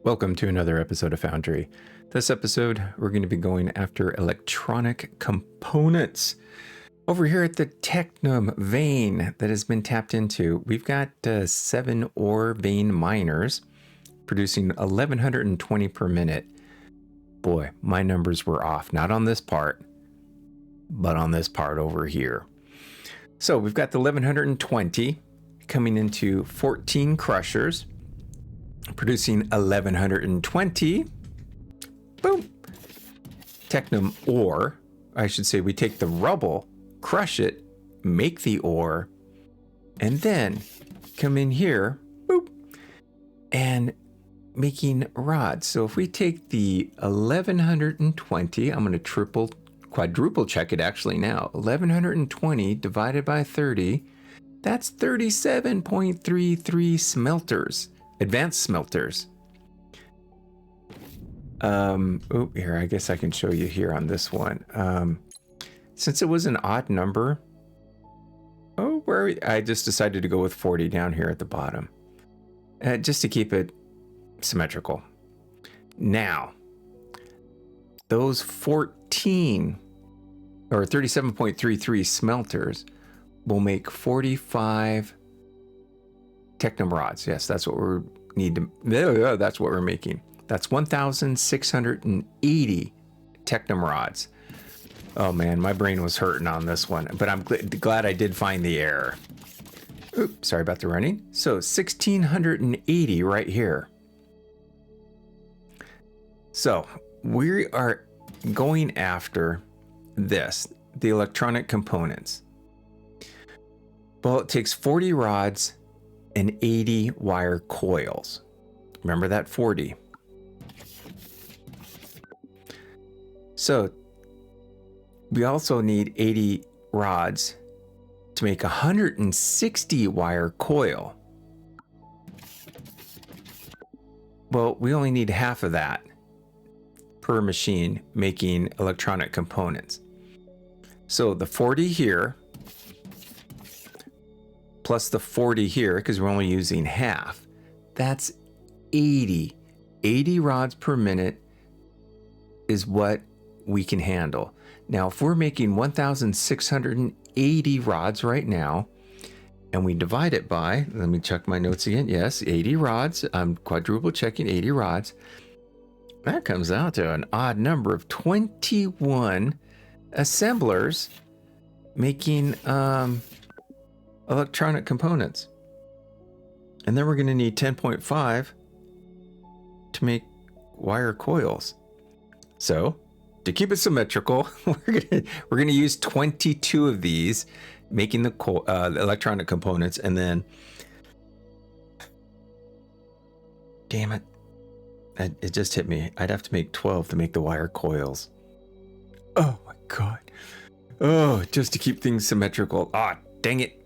Welcome to another episode of Foundry. This episode, we're going to be going after electronic components. Over here at the Technum vein that has been tapped into, we've got 7 ore vein miners producing 1120 per minute. Boy, my numbers were off. Not on this part, but on this part over here. So we've got the 1120 coming into 14 crushers, producing 1120. Boom. Technum ore. I should say we take the rubble, crush it, make the ore, and then come in here, boop, and making rods. So if we take the 1120, I'm going to quadruple check it actually now. 1120 divided by 30, that's 37.33 smelters. Advanced smelters. Here, I guess I can show you here on this one. Since it was an odd number, I just decided to go with 40 down here at the bottom, just to keep it symmetrical. Now, those 14 or 37.33 smelters will make 45 Technum rods. Yes, that's what that's what we're making. That's 1,680 Technum rods. Oh man, my brain was hurting on this one, but I'm glad I did find the error. Oops, sorry about the running. So 1,680 right here. So we are going after this, the electronic components. Well, it takes 40 rods and 80 wire coils. Remember that 40. So we also need 80 rods to make 160 wire coil. Well, we only need half of that per machine making electronic components. So the 40 here plus the 40 here, because we're only using half, that's 80. 80 rods per minute is what we can handle. Now, if we're making 1,680 rods right now, and we divide it by, let me check my notes again. Yes, 80 rods. I'm quadruple checking 80 rods. That comes out to an odd number of 21 assemblers making electronic components. And then we're going to need 10.5 to make wire coils. So to keep it symmetrical, we're going to use 22 of these making the electronic components, and then damn it, it just hit me. I'd have to make 12 to make the wire coils. Oh my god. Oh, just to keep things symmetrical. Ah, dang it.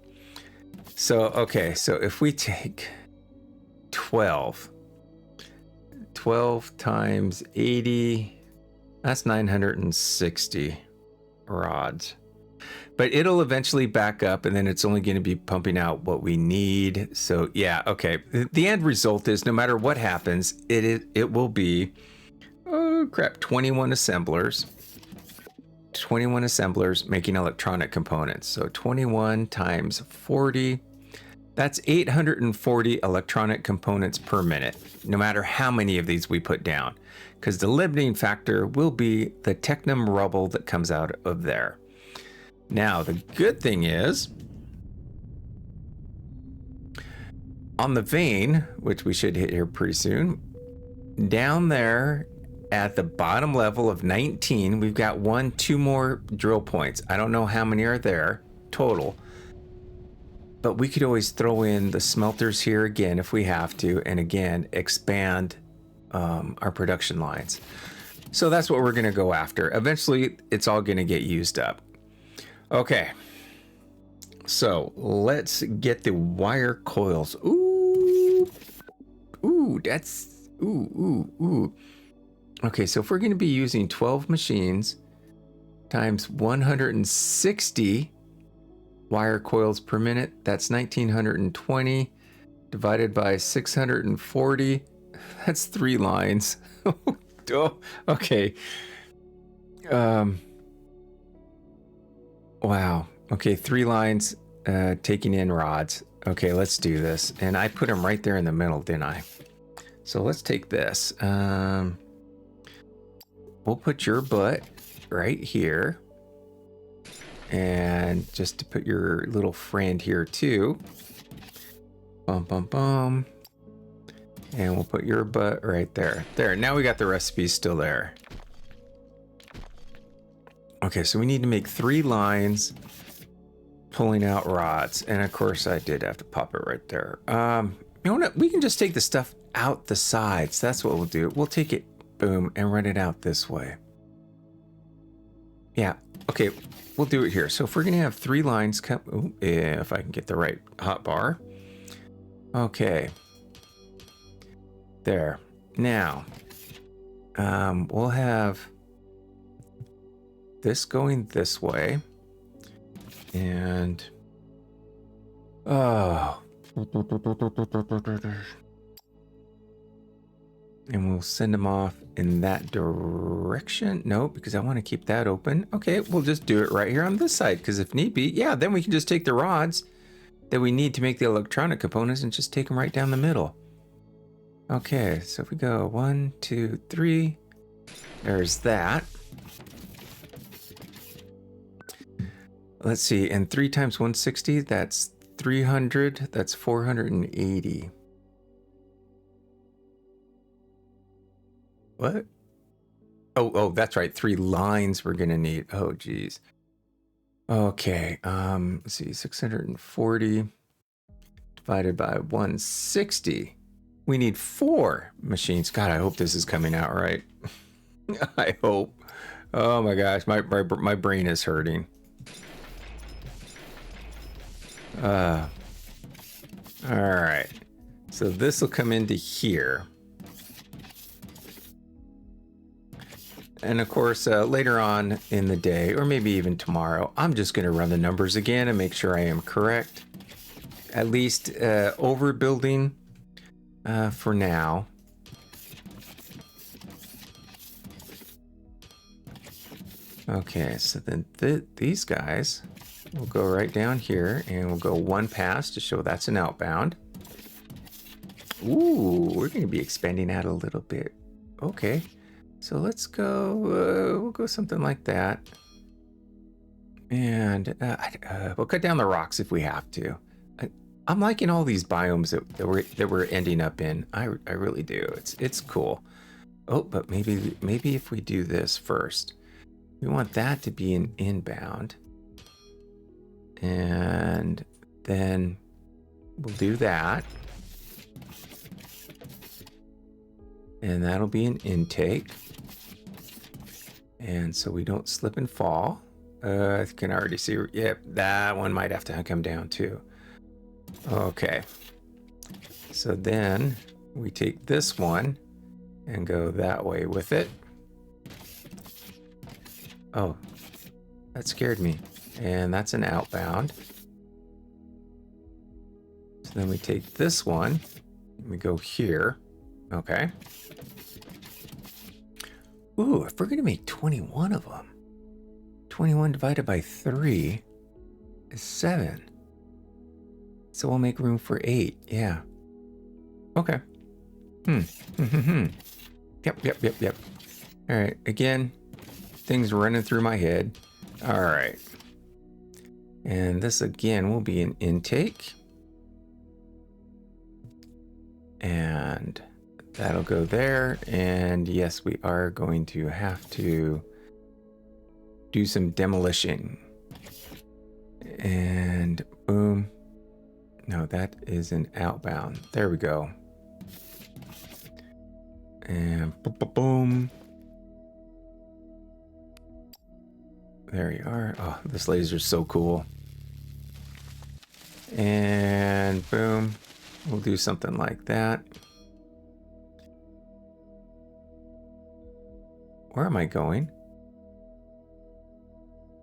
So, okay, so if we take 12 times 80, that's 960 rods. But it'll eventually back up, and then it's only going to be pumping out what we need. So, yeah, okay. The end result is no matter what happens, it will be, 21 assemblers. 21 assemblers making electronic components. So 21 times 40, that's 840 electronic components per minute, no matter how many of these we put down, because the limiting factor will be the Technum rubble that comes out of there. Now, the good thing is, on the vein, which we should hit here pretty soon, down there at the bottom level of 19, we've got 2 more drill points. I don't know how many are there total, but we could always throw in the smelters here again if we have to, and again expand our production lines. So that's what we're going to go after. Eventually, it's all going to get used up. Okay, so let's get the wire coils. Ooh, that's ooh. Okay, so if we're going to be using 12 machines times 160 wire coils per minute, that's 1920 divided by 640 That's 3 lines. Oh, okay. Wow. Okay, 3 lines, taking in rods. Okay, let's do this. And I put them right there in the middle, didn't I? So let's take this. We'll put your butt right here. And just to put your little friend here too. Bum, bum, bum. And we'll put your butt right there. There, now we got the recipes still there. Okay, so we need to make 3 lines pulling out rods. And of course I did have to pop it right there. You know what? We can just take the stuff out the sides. That's what we'll do. We'll take it, boom, and run it out this way. Yeah, okay, we'll do it here. So if we're gonna have 3 lines come, ooh, if I can get the right hotbar. Okay. There. Now, we'll have this going this way. And, oh. And we'll send them off in that direction. No, because I want to keep that open. Okay, we'll just do it right here on this side, because if need be, yeah, then we can just take the rods that we need to make the electronic components and just take them right down the middle. Okay, so if we go 1, 2, 3, there's that. Let's see, and 3 times 160, that's 300, that's 480. What? Oh, that's right, 3 lines we're gonna need. Oh, geez. Okay, let's see, 640 divided by 160. We need 4 machines. God, I hope this is coming out right. I hope. Oh my gosh, my brain is hurting. All right. So this will come into here. And of course, later on in the day, or maybe even tomorrow, I'm just going to run the numbers again and make sure I am correct. At least overbuilding for now. Okay, so then these guys will go right down here, and we'll go 1 pass to show that's an outbound. Ooh, we're going to be expanding out a little bit. Okay, so let's go, we'll go something like that. And we'll cut down the rocks if we have to. I'm liking all these biomes that we're ending up in. I really do. It's cool. Oh, but maybe if we do this first. We want that to be an inbound. And then we'll do that. And that'll be an intake. And so we don't slip and fall. I can already see, yep, that one might have to come down too. Okay. So then we take this one and go that way with it. Oh, that scared me. And that's an outbound. So then we take this one and we go here. Okay. Ooh, if we're going to make 21 of them, 21 divided by 3 is 7. So we'll make room for 8. Yeah. Okay. Yep. All right. Again, things running through my head. All right. And this again will be an intake. And that'll go there. And yes, we are going to have to do some demolition. And boom. No, that is an outbound. There we go. And boom. There you are. Oh, this laser's so cool. And boom. We'll do something like that. Where am I going?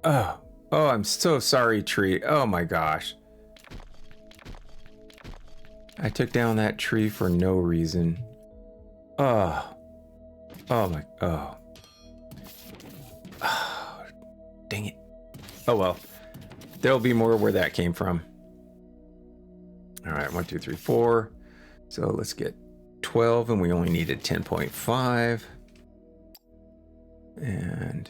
Oh, I'm so sorry, tree. Oh my gosh. I took down that tree for no reason. Oh. Oh my. Oh. Oh. Dang it. Oh well. There'll be more where that came from. All right. 1, 2, 3, 4. So let's get 12, and we only needed 10.5. And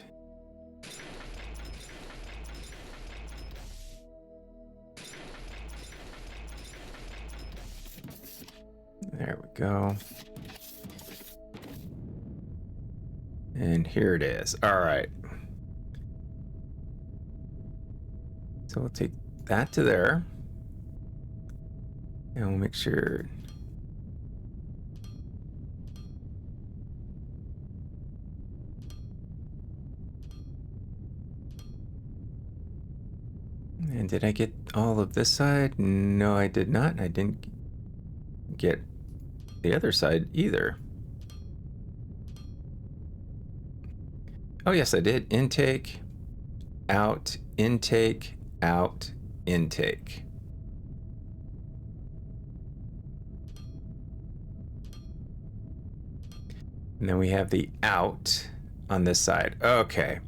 there we go. And here it is. All right. So we'll take that to there. And we'll make sure. And did I get all of this side? No, I did not. I didn't get the other side either. Oh, yes, I did. Intake, out, intake, out, intake. And then we have the out on this side. Okay.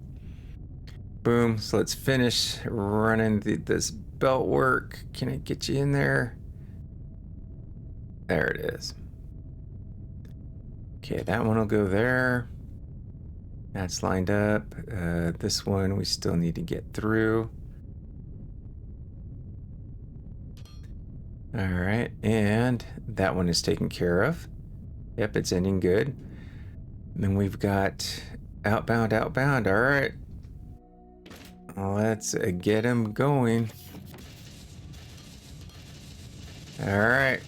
Boom. So let's finish running this belt work. Can I get you in there? There it is. Okay, that one will go there. That's lined up. This one we still need to get through. All right, and that one is taken care of. Yep, it's ending good. And then we've got outbound, outbound. All right. Let's get them going. All right.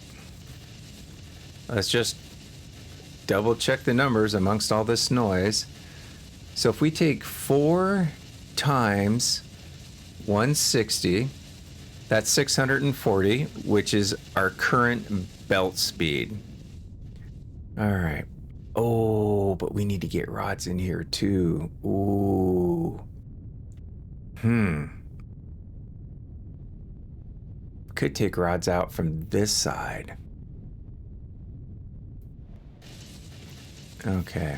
Let's just double check the numbers amongst all this noise. So if we take 4 times 160, that's 640, which is our current belt speed. All right. Oh, but we need to get rods in here too. Ooh. Could take rods out from this side. Okay.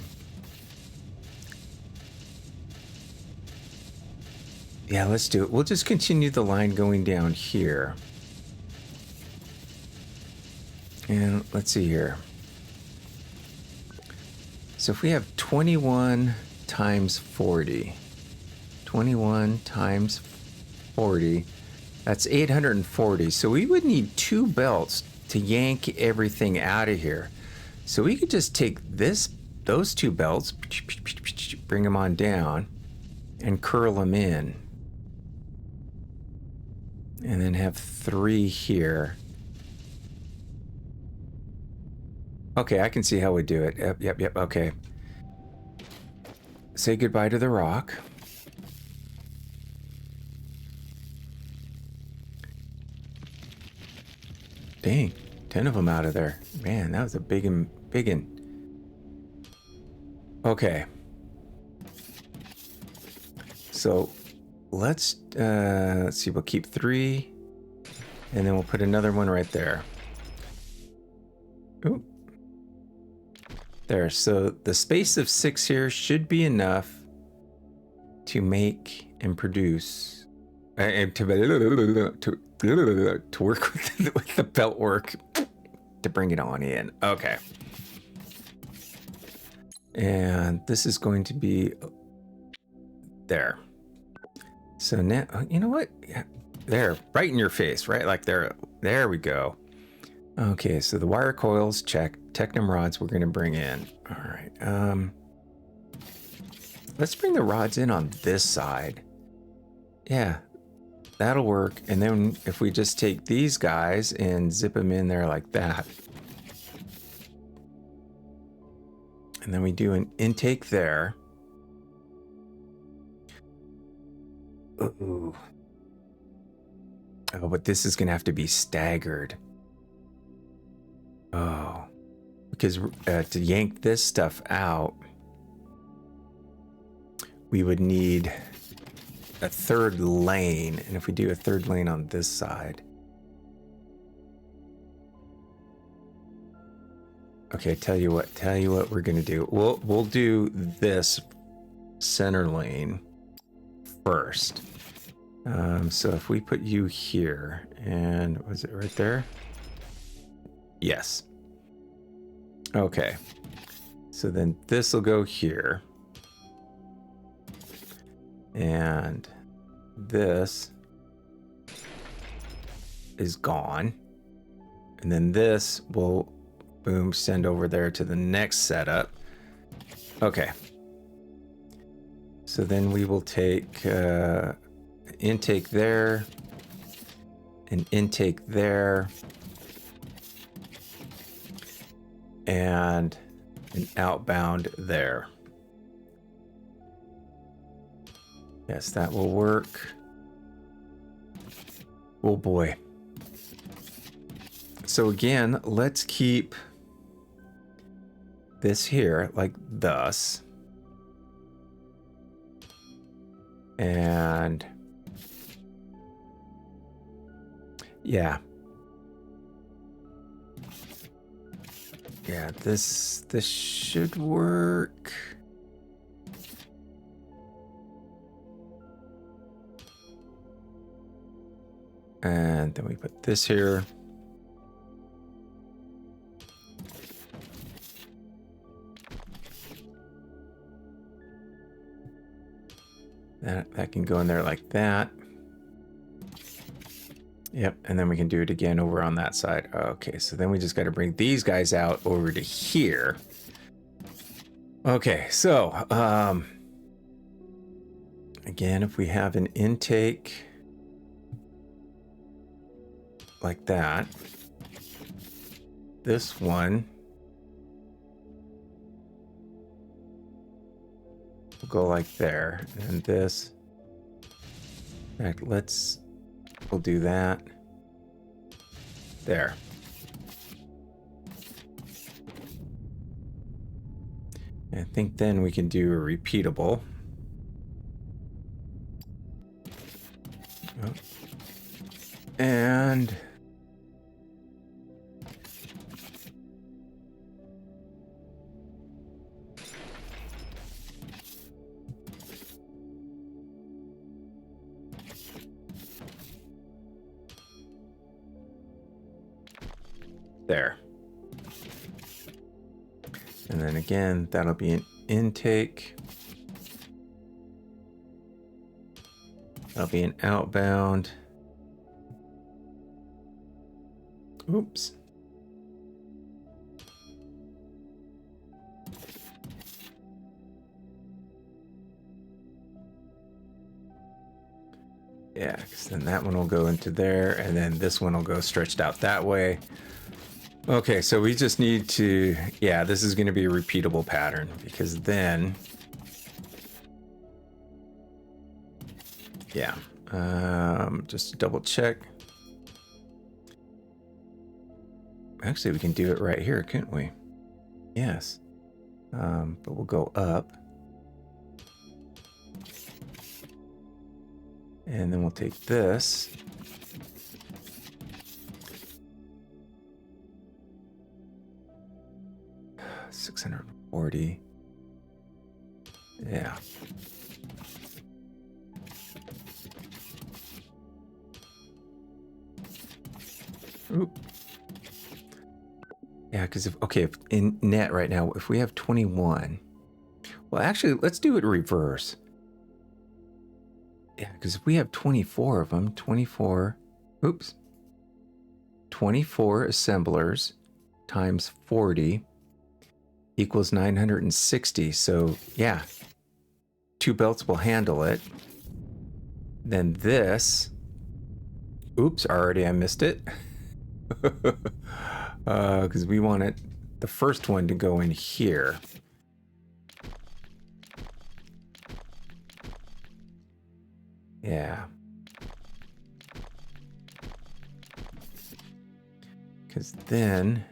Yeah, let's do it. We'll just continue the line going down here. And let's see here. So if we have 21 times 40, 21 times 40, that's 840. So we would need 2 belts to yank everything out of here. So we could just take those 2 belts, bring them on down, and curl them in. And then have 3 here. Okay, I can see how we do it. Yep, okay. Say goodbye to the rock. Dang, 10 of them out of there. Man, that was a big one. Okay. So let's see, we'll keep 3, and then we'll put another one right there. Ooh. There, so the space of 6 here should be enough to make and produce, and to work with the belt work, to bring it on in. Okay. And this is going to be there. So now, you know what? Yeah, there, right in your face, right? Like there we go. Okay, so the wire coils, check. Technum rods we're going to bring in. All right. Let's bring the rods in on this side. Yeah, that'll work. And then if we just take these guys and zip them in there like that. And then we do an intake there. Ooh. Oh, but this is going to have to be staggered. Oh. Because to yank this stuff out, we would need a 3rd lane. And if we do a 3rd lane on this side. Okay, tell you what we're gonna do. We'll do this center lane first. So if we put you here, and was it right there? Yes. Okay. So then this will go here. And this is gone. And then this will, boom, send over there to the next setup. Okay. So then we will take intake there, an intake there, and an outbound there. Yes, that will work. Oh boy. So again, let's keep this here like thus. And yeah. Yeah, this should work. And then we put this here. That can go in there like that. Yep, and then we can do it again over on that side. Okay, so then we just got to bring these guys out over to here. Okay, so again, if we have an intake like that, this one will go like there, and this, in fact, we'll do that there. I think then we can do a repeatable. Oh. And there. And then again, that'll be an intake. That'll be an outbound. Oops. Yeah, because then that one will go into there, and then this one will go stretched out that way. Okay, so we just need to, yeah, this is going to be a repeatable pattern, because then, yeah, just to double check. Actually, we can do it right here, couldn't we? Yes. But we'll go up. And then we'll take this. $640. Yeah. Oop. Yeah, because if in net right now, if we have 21, well, actually, let's do it reverse. Yeah, because if we have 24 of them, 24 assemblers times 40 equals 960. So yeah, 2 belts will handle it. Then this, oops, already I missed it. Because we want it, the first one to go in here. Yeah. Because then,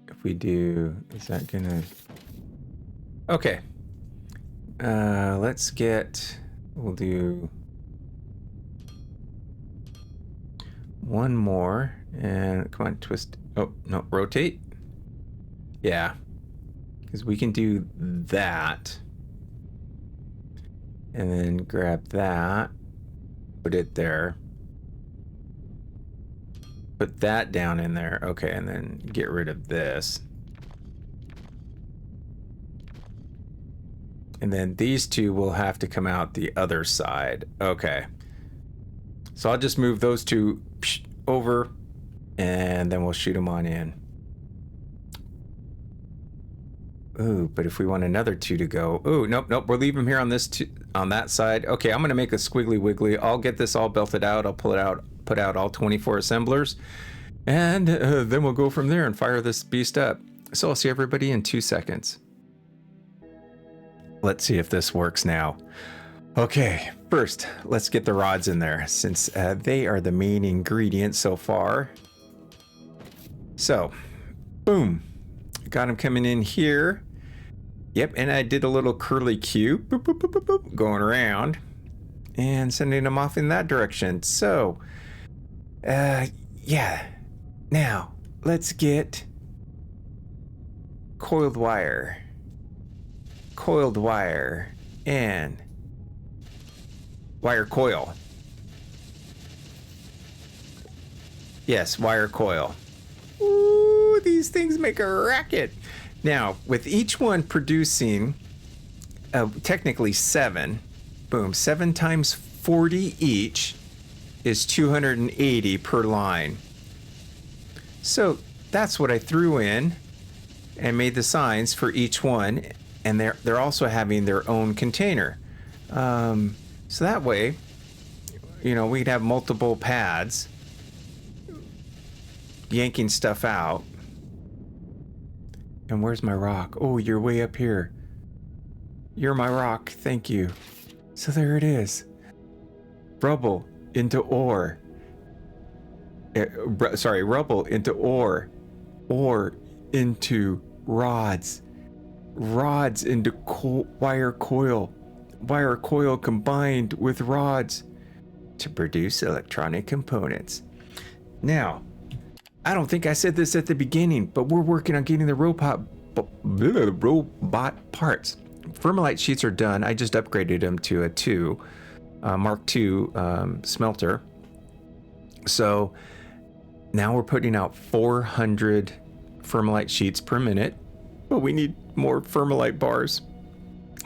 if we do, is that gonna... Okay. Let's get, we'll do one more, and come on, twist. Oh, no, rotate. Yeah, because we can do that. And then grab that. Put it there. Put that down in there. Okay, and then get rid of this. And then these two will have to come out the other side. Okay. So I'll just move those two over, and then we'll shoot them on in. Ooh, but if we want another two to go, ooh, nope, we're leaving them here on this on that side. Okay, I'm gonna make a squiggly wiggly. I'll get this all belted out. I'll pull it out, put out all 24 assemblers, and then we'll go from there and fire this beast up. So I'll see everybody in 2 seconds. Let's see if this works now. Okay, first, let's get the rods in there, since they are the main ingredient so far. So, boom. Got them coming in here. Yep, and I did a little curly cue, boop, boop, boop, boop, boop, going around and sending them off in that direction. So, yeah. Now, let's get coiled wire, and wire coil. Yes, wire coil. Ooh, these things make a racket. Now, with each one producing technically 7, boom, 7 times 40 each is 280 per line. So that's what I threw in and made the signs for each one, and they're also having their own container. So that way, you know, we'd have multiple pads yanking stuff out. And where's my rock? Oh, you're way up here. You're my rock. Thank you. So there it is. Rubble into ore. Rubble into ore. Ore into rods. Rods into wire coil. Wire coil combined with rods to produce electronic components. Now, I don't think I said this at the beginning, but we're working on getting the robot parts. Thermalite sheets are done. I just upgraded them to a 2, Mark II smelter. So now we're putting out 400 thermalite sheets per minute, but we need more thermalite bars.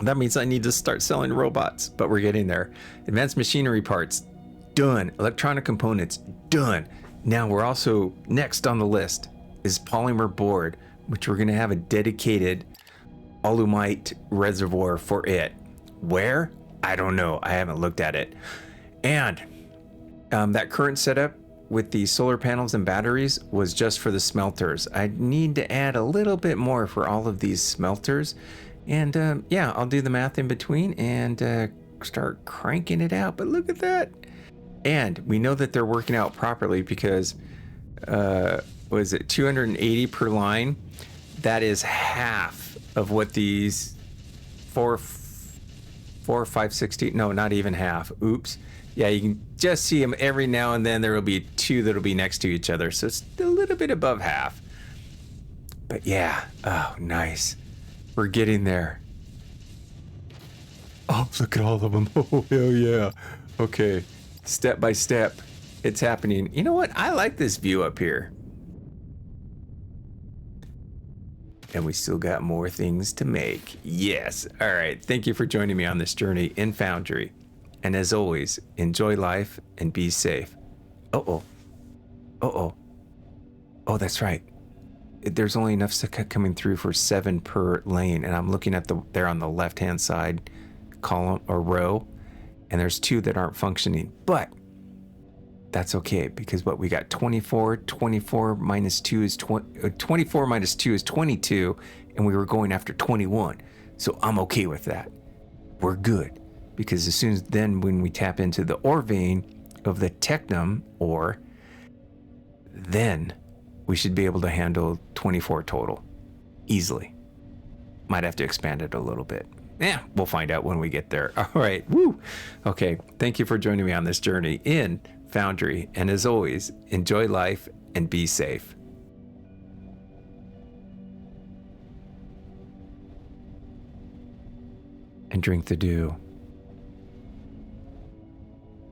That means I need to start selling robots, but we're getting there. Advanced machinery parts, done. Electronic components, done. Now we're also, next on the list is polymer board, which we're gonna have a dedicated alumite reservoir for it. Where? I don't know, I haven't looked at it. And that current setup with the solar panels and batteries was just for the smelters. I need to add a little bit more for all of these smelters. And yeah, I'll do the math in between and start cranking it out. But look at that. And we know that they're working out properly because, what is it, 280 per line? That is half of what these 4, 5, 16, no, not even half. Oops. Yeah, you can just see them every now and then. There will be 2 that'll be next to each other. So it's a little bit above half. But yeah, oh, nice. We're getting there. Oh, look at all of them. Oh, hell yeah. Okay. Step by step, it's happening. You know what? I like this view up here. And we still got more things to make. Yes. All right. Thank you for joining me on this journey in Foundry. And as always, enjoy life and be safe. Uh-oh. Uh-oh. Oh, that's right. There's only enough coming through for 7 per lane. And I'm looking at there on the left-hand side column or row. And there's 2 that aren't functioning, but that's okay because what we got 24 minus 2 is 24 minus 2 is 22, and we were going after 21. So I'm okay with that. We're good because as soon as then when we tap into the ore vein of the Technum ore, then we should be able to handle 24 total easily. Might have to expand it a little bit. Yeah, we'll find out when we get there. All right, woo. Okay, thank you for joining me on this journey in Foundry. And as always, enjoy life and be safe. and drink the dew.